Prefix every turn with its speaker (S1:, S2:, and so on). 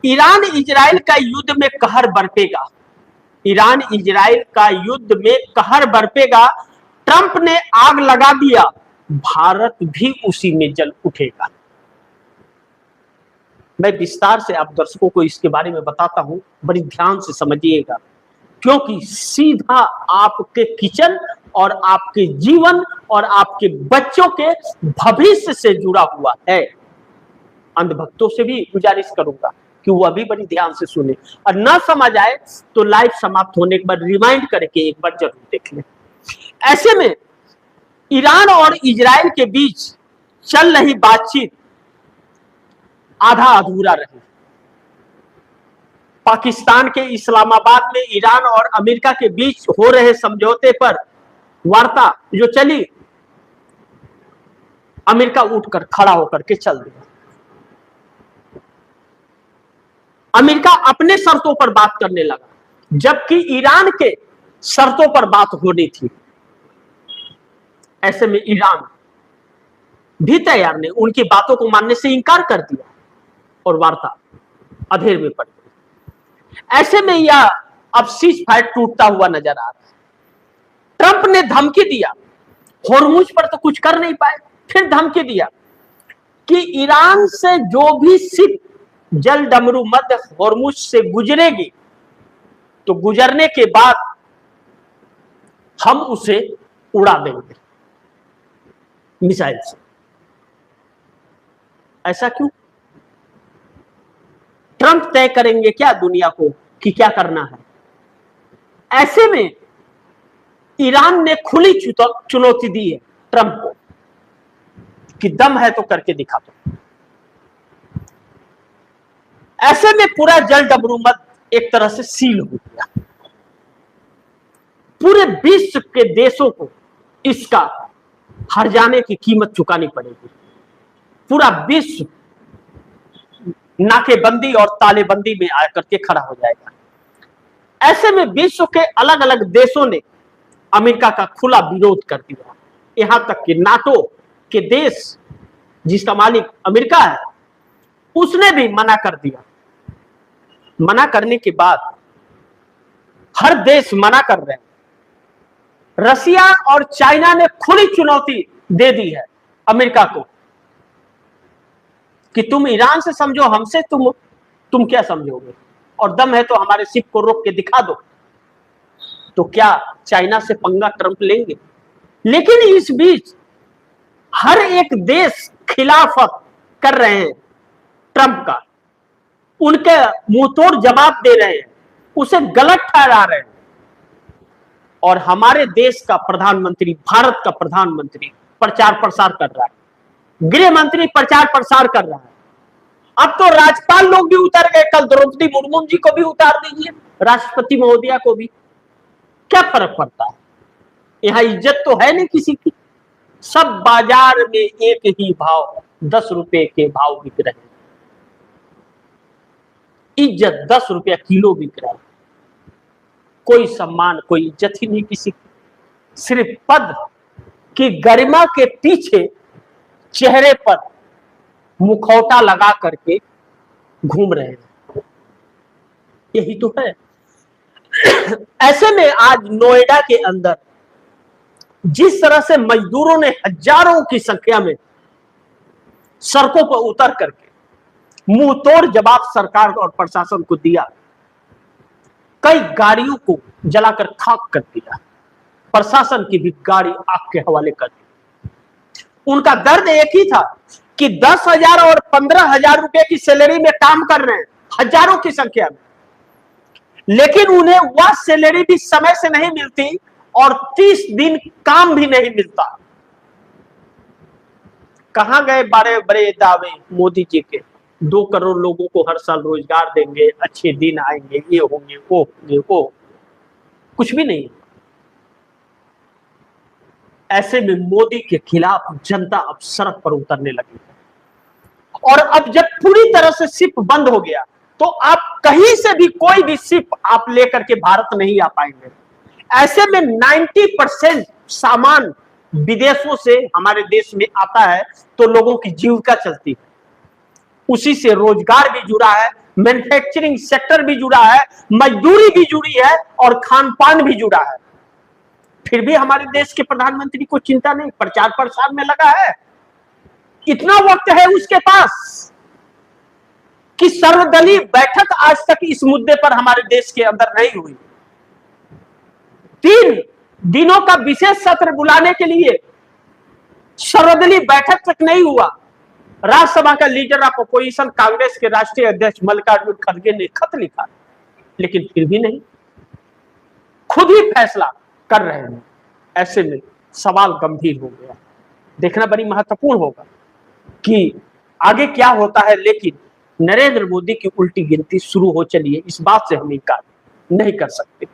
S1: Iran Israel का युद्ध में कहर बरपेगा। ईरान इजराइल का युद्ध में कहर बरपेगा। ट्रंप ने आग लगा दिया, भारत भी उसी में जल उठेगा। मैं विस्तार से आप दर्शकों को इसके बारे में बताता हूं, बड़ी ध्यान से समझिएगा, क्योंकि सीधा आपके किचन और आपके जीवन और आपके बच्चों के भविष्य से जुड़ा हुआ है। अंधभक्तों से भी गुजारिश करूंगा कि वह भी बड़ी ध्यान से सुने, और ना समझ आए तो लाइव समाप्त होने के बाद रिमाइंड करके एक बार जरूर देख लें। ऐसे में ईरान और इजराइल के बीच चल रही बातचीत आधा अधूरा रही। पाकिस्तान के इस्लामाबाद में ईरान और अमेरिका के बीच हो रहे समझौते पर वार्ता जो चली, अमेरिका उठकर खड़ा होकर के चल दिया। अमेरिका अपने शर्तों पर बात करने लगा, जबकि ईरान के शर्तों पर बात होनी थी। ऐसे में ईरान भी तैयार नहीं, उनकी बातों को मानने से इंकार कर दिया और वार्ता अधेर में पड़ गई। ऐसे में यह अब सीज फायर टूटता हुआ नजर आ रहा है। ट्रंप ने धमकी दिया, होर्मुज पर तो कुछ कर नहीं पाए, फिर धमकी दिया कि ईरान से जो भी शिप जल डमरू मध्य होर्मुज से गुजरेगी तो गुजरने के बाद हम उसे उड़ा देंगे मिसाइल से। ऐसा क्यों? ट्रंप तय करेंगे क्या दुनिया को कि क्या करना है? ऐसे में ईरान ने खुली चुनौती दी है ट्रंप को कि दम है तो करके दिखा दो। ऐसे में पूरा जल डमरू मध्य एक तरह से सील हो गया। पूरे विश्व के देशों को इसका हर जाने की कीमत चुकानी पड़ेगी। पूरा विश्व नाकेबंदी और तालेबंदी में आकर के खड़ा हो जाएगा। ऐसे में विश्व के अलग अलग देशों ने अमेरिका का खुला विरोध कर दिया। यहां तक कि नाटो के देश जिसका मालिक अमेरिका है, उसने भी मना कर दिया। मना करने के बाद हर देश मना कर रहे हैं। रसिया और चाइना ने खुली चुनौती दे दी है अमेरिका को कि तुम ईरान से समझो, हमसे तुम क्या समझोगे, और दम है तो हमारे शिप को रोक के दिखा दो। तो क्या चाइना से पंगा ट्रंप लेंगे? लेकिन इस बीच हर एक देश खिलाफत कर रहे हैं ट्रंप का, उनके मुंहतोड़ जवाब दे रहे हैं, उसे गलत ठहरा रहे हैं। और हमारे देश का प्रधानमंत्री, भारत का प्रधानमंत्री प्रचार प्रसार कर रहा है, गृह मंत्री प्रचार प्रसार कर रहा है। अब तो राज्यपाल लोग भी उतर गए, कल द्रौपदी मुर्मू जी को भी उतार दीजिए, राष्ट्रपति महोदया को भी। क्या फर्क पड़ता है? यहां इज्जत तो है नहीं किसी की। सब बाजार में एक ही भाव, 10 रुपए के भाव बिक रहे हैं। इज्जत 10 रुपया किलो बिक रहा है। कोई सम्मान, कोई इज्जत ही नहीं किसी की। सिर्फ पद की गरिमा के पीछे चेहरे पर मुखौटा लगा करके घूम रहे हैं। यही तो है। ऐसे में आज नोएडा के अंदर जिस तरह से मजदूरों ने हजारों की संख्या में सड़कों पर उतर करके मुंह तोड़ जवाब सरकार और प्रशासन को दिया, कई गाड़ियों को जलाकर खाक कर दिया, प्रशासन की भी गाड़ी आग के हवाले कर दी। उनका दर्द एक ही था कि 10,000 और 15,000 रुपए की सैलरी में काम कर रहे हैं हजारों की संख्या में, लेकिन उन्हें वह सैलरी भी समय से नहीं मिलती और 30 दिन काम भी नहीं मिलता। कहां गए बड़े बड़े दावे मोदी जी के? 2 करोड़ लोगों को हर साल रोजगार देंगे, अच्छे दिन आएंगे, ये होंगे, वो होंगे, वो कुछ भी नहीं। ऐसे में मोदी के खिलाफ जनता अब सड़क पर उतरने लगी है। और अब जब पूरी तरह से शिप बंद हो गया तो आप कहीं से भी कोई भी शिप आप लेकर के भारत नहीं आ पाएंगे। ऐसे में 90% सामान विदेशों से हमारे देश में आता है तो लोगों की जीविका चलती है, उसी से रोजगार भी जुड़ा है मैन्युफैक्चरिंग सेक्टर भी जुड़ा है, मजदूरी भी जुड़ी है और खान पान भी जुड़ा है। फिर भी हमारे देश के प्रधानमंत्री को चिंता नहीं, प्रचार प्रसार में लगा है। इतना वक्त है उसके पास कि सर्वदलीय बैठक आज तक इस मुद्दे पर हमारे देश के अंदर नहीं हुई। 3 दिनों का विशेष सत्र बुलाने के लिए सर्वदलीय बैठक तक नहीं हुआ। राज्यसभा का लीडर ऑफ अपोजिशन कांग्रेस के राष्ट्रीय अध्यक्ष मल्लिकार्जुन खड़गे ने खत लिखा, लेकिन फिर भी नहीं, खुद ही फैसला कर रहे हैं। ऐसे में सवाल गंभीर हो गया। देखना बड़ी महत्वपूर्ण होगा कि आगे क्या होता है, लेकिन नरेंद्र मोदी की उल्टी गिनती शुरू हो चली है, इस बात से हम इनकार नहीं कर सकते।